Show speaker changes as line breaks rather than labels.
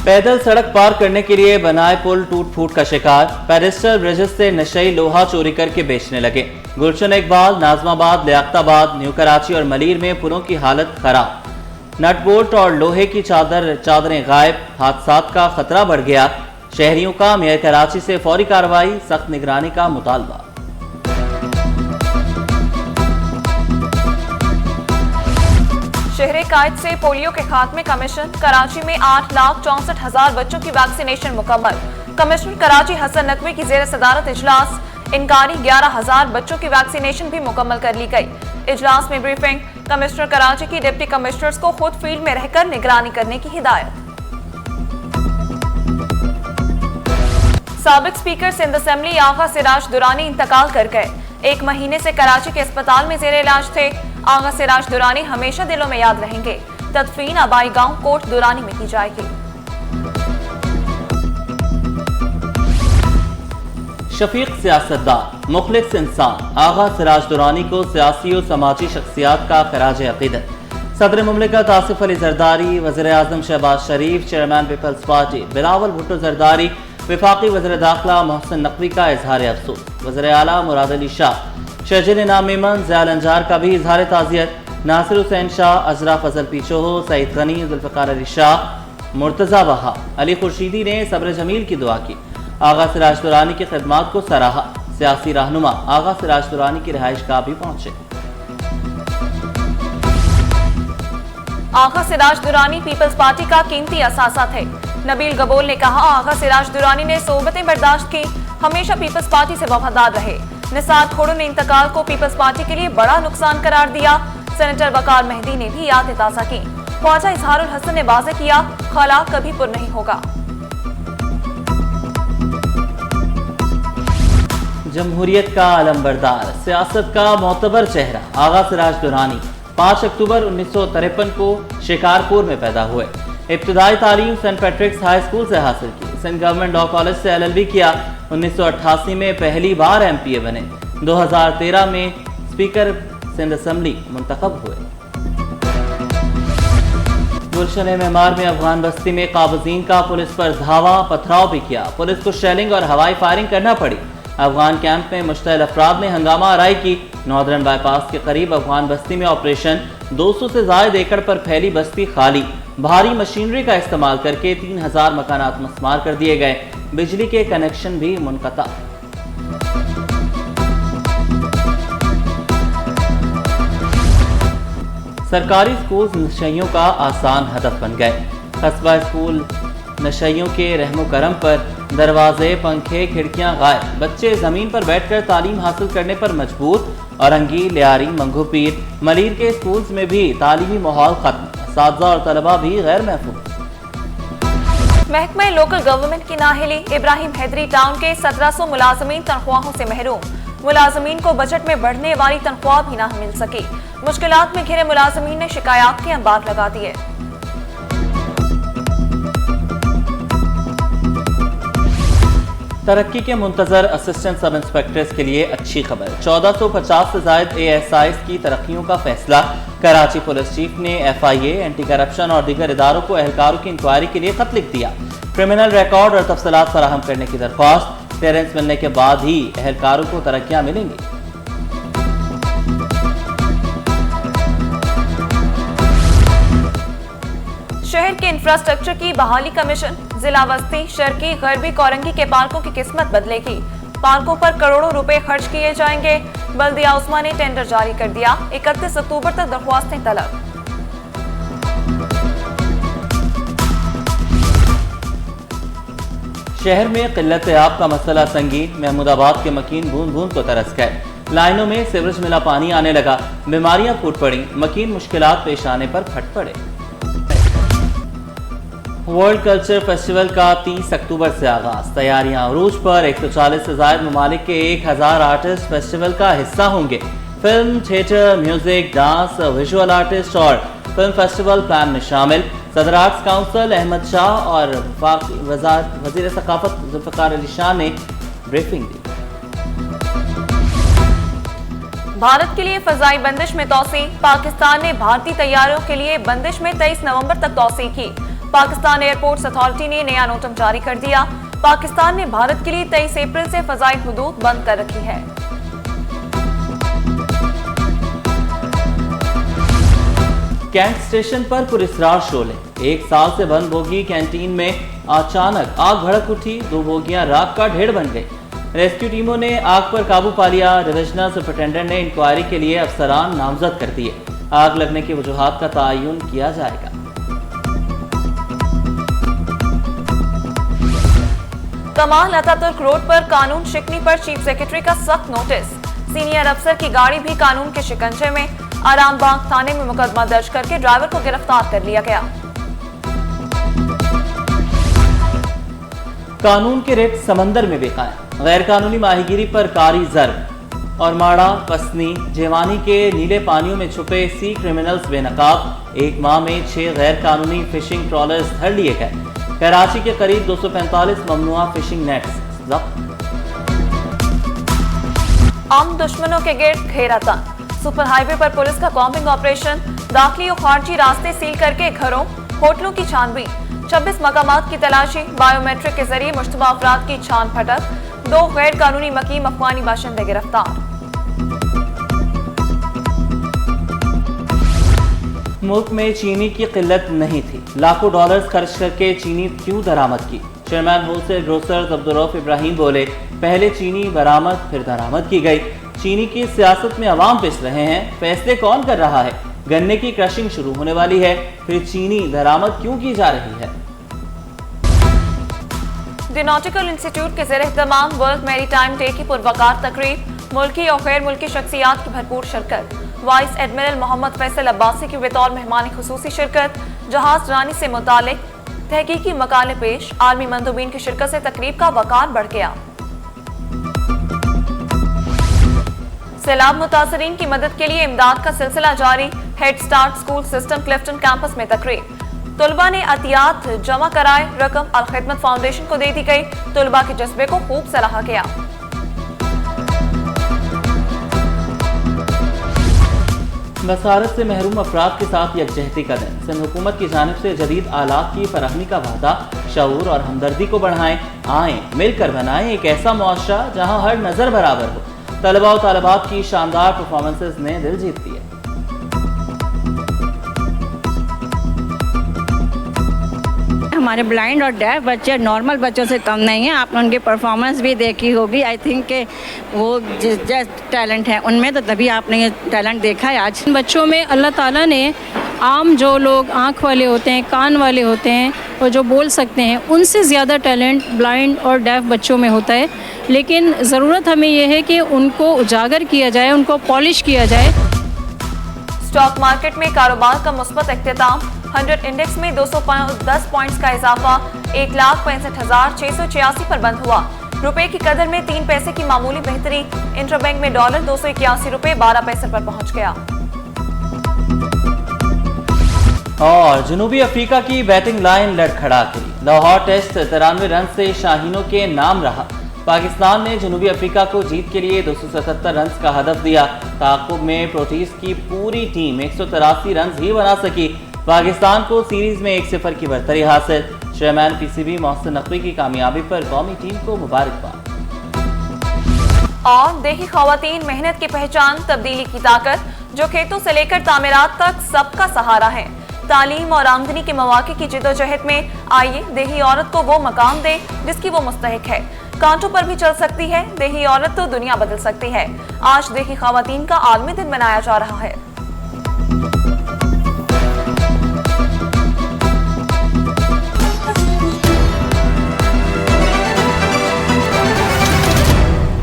पैदल सड़क पार करने के लिए बनाए पुल टूट फूट का शिकार। पेडेस्ट्रियल ब्रिजेस से नशई लोहा चोरी करके बेचने लगे। गुलशन इकबाल, नाजमाबाद, लियाकताबाद, न्यू कराची और मलीर में पुलों की हालत खराब। नट बोल्ट और लोहे की चादरें गायब। हादसात का खतरा बढ़ गया। शहरियों का मेयर कराची से फौरी कार्रवाई, सख्त निगरानी का मुतालबा।
शहर कायद से पोलियो के खात्मे का मिशन। कराची में 8,64,000 बच्चों की वैक्सीनेशन मुकम्मल। कमिश्नर कराची हसन नकवी की जेर सदारत इजलास। इनकारी 11,000 बच्चों की वैक्सीनेशन भी मुकम्मल कर ली गई। इजलास में ब्रीफिंग। कमिश्नर कराची की डिप्टी कमिश्नर्स को खुद फील्ड में रहकर निगरानी करने की हिदायत। साबिक स्पीकर सिंध असेंबली आगा सिराज दुरानी इंतकाल कर गए। 1 महीने से कराची के अस्पताल में जेर इलाज थे। आगा सिराज दुरानी हमेशा दिलों में याद रहेंगे। तदफीन आबाई गांव कोट दुरानी में की जाएगी।
शफीक सियासतदान, मुखलिस इंसान आगा सिराज दुरानी को सियासी और समाजी शख्सियात का खराज अकीदत। सदर मुमलिकत आसिफ अली जरदारी, वज़ीर आज़म Shehbaz Sharif, chairman Peoples Party Bilawal Bhutto Zardari, वफाकी वज़ीर दाखिला मोहसिन नकवी का इजहार अफसोस। वज़ीर आला मुराद अली शाह, शहजिल इनाम मेमन, ज़याल अंजार का भी इजहार ताज़ियत। नासिर हुसैन शाह, अजरा फजल पीछोहो, सईद गनी, जुल्फ़िकार अली शाह, मुर्तज़ा वहा, अली खुर्शीदी ने सब्र जमील की दुआ की। आगा सिराज दुरानी की खिदमात को सराहा। सियासी रहनुमा आगा सिराज दुरानी की रिहाइश गाह भी पहुंचे।
आगा सिराज दुरानी पीपल्स पार्टी का कीमती असासा थे। नबील गबोल ने कहा, आगा सिराज दुरानी ने सोबतें बर्दाश्त की, हमेशा पीपल्स पार्टी से वफादार रहे। निसार खोड़ो ने इंतकाल को पीपल्स पार्टी के लिए बड़ा नुकसान करार दिया। सेनेटर वकार मेहदी ने भी याद ताज़ा की। ख्वाजा इजहारुल हसन ने वाज़ेह किया, खला कभी पुर नहीं होगा।
जमहूरियत का अलमबरदार, सियासत का मोतबर चेहरा आगा सिराज दुरानी 5 अक्टूबर 1953 को शिकारपुर में पैदा हुए। इब्तदाई तालीम सेंट पैट्रिक्स हाई स्कूल से हासिल की। सिंध गवर्नमेंट लॉ कॉलेज से LLB किया। 1988 में पहली बार MPA बने। 2013 में स्पीकर सिंध असेंबली मुंतखब हुए। गुलशन मेमार में अफगान बस्ती में काबजीन का पुलिस पर धावा, पथराव भी किया। पुलिस को शेलिंग और हवाई फायरिंग करना पड़ी। अफगान कैंप में मुश्तइल अफराद ने हंगामा आराई की। नॉर्दर्न बाईपास के करीब अफगान बस्ती में ऑपरेशन। 200 से ज्यादा एकड़ पर फैली बस्ती खाली। भारी मशीनरी का इस्तेमाल करके 3000 मकानात मस्मार कर दिए गए। बिजली के कनेक्शन भी मुनक़ता। सरकारी स्कूल नशइयों का आसान हदफ बन गए। कस्बा स्कूल नशइयों के रहमो करम पर दरवाजे, पंखे, खिड़कियां गायब। बच्चे जमीन पर बैठकर तालीम हासिल करने पर मजबूर। औरंगी, लियारी, मंगू पीर, मलीर के स्कूल्स में भी तालीमी माहौल खत्म। असातिज़ा और तलबा भी गैर महफूज।
महकमा लोकल गवर्नमेंट की नाअहली। इब्राहिम हैदरी टाउन के 1700 मुलाजमीन तनख्वाहों से महरूम। मुलाजमीन को बजट में बढ़ने वाली तनख्वाह भी ना मिल सकी। मुश्किलात में घिरे मुलाजमीन ने शिकायत के अंबार लगा दिए।
तरक्की के मुंतजर असिस्टेंट सब इंस्पेक्टर्स के लिए अच्छी खबर। 1450 से ज्यादा ASIs की तरक्कियों का फैसला। कराची पुलिस चीफ ने FIA, एंटी करप्शन और दीगर इदारों को एहलकारों की इंक्वायरी के लिए खत लिख दिया। क्रिमिनल रिकॉर्ड और तफसीलात फराहम करने की दरख्वास्त। क्लियरेंस मिलने के बाद ही एहलकारों को तरक्कियां मिलेंगी।
शहर के इंफ्रास्ट्रक्चर की बहाली का मिशन। जिला वस्ती, शर्की, गरबी, कोरंगी के पार्कों की किस्मत बदलेगी। पार्कों पर करोड़ों रुपए खर्च किए जाएंगे। बल्दिया उस्मा ने टेंडर जारी कर दिया। 31 अक्टूबर तक दरख्वास्तें तलब।
शहर में किल्लत आब का मसला संगीन। महमूदाबाद के मकीन बूंद बूंद को तरस गए। लाइनों में सीवरेज मिला पानी आने लगा। बीमारियां फूट पड़ी। मकीन मुश्किलात पेश आने पर फट पड़े। वर्ल्ड कल्चर फेस्टिवल का 30 अक्टूबर से आगाज। तैयारियां अरूज पर। 140 से ज्यादा ममालिक के 1000 आर्टिस्ट फेस्टिवल का हिस्सा होंगे। Film, theatre, music, dance, visual artist और फिल्म फेस्टिवल प्लान में शामिल। सदर आर्ट्स काउंसिल अहमद शाह और वजीर सकाफत जुल्फ़िकार अली शाह ने ब्रीफिंग दी।
भारत के लिए फजाई बंदिश में तौसी। पाकिस्तान ने भारतीय तैयारियों के लिए बंदिश में 23 नवंबर तक तौसी की। पाकिस्तान एयरपोर्ट्स अथॉरिटी ने नया नोटम जारी कर दिया। पाकिस्तान ने भारत के लिए 23 अप्रैल से फजाई हुदूद बंद कर रखी है।
कैंट स्टेशन पर पुरस्कार शोले। 1 साल से बंद बोगी कैंटीन में अचानक आग भड़क उठी। 2 बोगियां राख का ढेर बन गई। रेस्क्यू टीमों ने आग पर काबू पा लिया। डिविजनल सुपरिटेंडेंट ने इंक्वायरी के लिए अफसरान नामजद कर दिए। आग लगने की वजूहात का तयन किया जाएगा।
कमाल अतातुर्क रोड पर कानून शिकनी पर चीफ सेक्रेटरी का सख्त नोटिस। सीनियर अफसर की गाड़ी भी कानून के शिकंजे में। आरामबाग थाने में मुकदमा दर्ज करके ड्राइवर को गिरफ्तार कर लिया गया।
कानून के रेट समंदर में बेकायम। गैर कानूनी माहीगिरी पर कारी जर्ब। और माड़ा, पसनी, जेवानी के नीले पानियों में छुपे सी क्रिमिनल्स बेनकाब। 1 माह में 6 गैर कानूनी फिशिंग ट्रॉलर्स धर लिए गए। कराची के करीब 245 ममनुआ फिशिंग नेट्स जब्त।
आम दुश्मनों के गिर्द घेरा तंग। सुपर हाईवे पर पुलिस का कॉम्बिंग ऑपरेशन। दाखिली और खारजी रास्ते सील करके घरों, होटलों की छानबीन। 26 मकामात की तलाशी। बायोमेट्रिक के जरिए मुश्तबा अफराद की छान फटक। 2 गैर कानूनी मकीम अफगानी बाशिंदे गिरफ्तार।
मुल्क में चीनी की किल्लत नहीं थी। लाखों डॉलर्स खर्च करके चीनी क्यों दरामद की। Chairman wholesale grocers Abdur Rauf Ibrahim बोले, पहले चीनी बरामद फिर दरामद की गई। चीनी की सियासत में अवाम पिस रहे हैं। फैसले कौन कर रहा है। गन्ने की क्रशिंग शुरू होने वाली है, फिर चीनी दरामद क्यों की जा रही है।
द नॉटिकल इंस्टीट्यूट के ज़ेर-ए-एहतमाम वर्ल्ड मैरीटाइम डे की पुरवकार तकरीब। मुल्की और गैर मुल्की शख्सियात की भरपूर शिरकत। वाइस एडमिरल मोहम्मद फैसल अब्बासी की बतौर मेहमान खुसूसी शिरकत। जहाज रानी से मुतालिक तहकीकी मकाले पेश। आर्मी मंदूबीन की शिरकत से तकरीब का वकार बढ़ गया। सैलाब मुतासरीन की मदद के लिए इमदाद का सिलसिला जारी। Head start school system Clifton campus में तकरीब। तुलबा ने अतियात जमा कराए। रकम अल खिदमत फाउंडेशन को दे दी गई। तुलबा के जज्बे को खूब सराहा गया।
बसारत से महरूम अफराद के साथ यकजहती का दिन। सिंध हुकूमत की जानिब से जदीद आलात की फराहमी का वादा। शऊर और हमदर्दी को बढ़ाएं। आएँ मिलकर बनाएं एक ऐसा मुआशरा जहाँ हर नज़र बराबर हो। तलबा और तालिबात की शानदार परफॉर्मेंसेस ने दिल जीत लिया।
हमारे ब्लाइंड और डेफ बच्चे नॉर्मल बच्चों से कम नहीं हैं। आपने उनकी परफॉर्मेंस भी देखी होगी। आई थिंक कि वो जिस टैलेंट है उनमें, तो तभी आपने ये टैलेंट देखा है आज।
बच्चों में अल्लाह ताला ने आम जो लोग आँख वाले होते हैं, कान वाले होते हैं और जो बोल सकते हैं, उनसे ज़्यादा टैलेंट ब्लाइंड और डेफ बच्चों में होता है। लेकिन ज़रूरत हमें यह है कि उनको उजागर किया जाए, उनको पॉलिश किया जाए।
स्टॉक मार्केट में कारोबार का मुस्बत इख्तिताम। 100 इंडेक्स में 210 पॉइंट्स का इजाफा 1,65,686 पर बंद हुआ। रुपए की कदर में 3 पैसे की मामूली बेहतरी। इंटरबैंक में डॉलर 281 रुपए 12 पैसे पर पहुंच गया।
और जनूबी अफ्रीका की बैटिंग लाइन लड़खड़ा गई। लाहौर टेस्ट 93 रन से शाहीनों के नाम रहा। पाकिस्तान ने जनूबी अफ्रीका को जीत के लिए 277 रन का हदफ दिया। ताक़ुब में प्रोटीज की पूरी टीम 183 रन ही बना सकी। पाकिस्तान को सीरीज में 1-0 की बढ़तरी हासिल। चेयरमैन पीसीबी मोहसिन नकवी की कामयाबी पर कौमी टीम को मुबारकबाद।
और देही ख़वातीन मेहनत की पहचान, तब्दीली की ताकत, जो खेतों से लेकर तामीरात तक सबका सहारा है। तालीम और आमदनी के मौके की जिद्दोजहद में आइए देही औरत को वो मकाम दे जिसकी वो मुस्तहिक है। कांटों पर भी चल सकती है। देही औरत तो दुनिया बदल सकती है। आज देही ख़वातीन का आलमी दिन मनाया जा रहा है।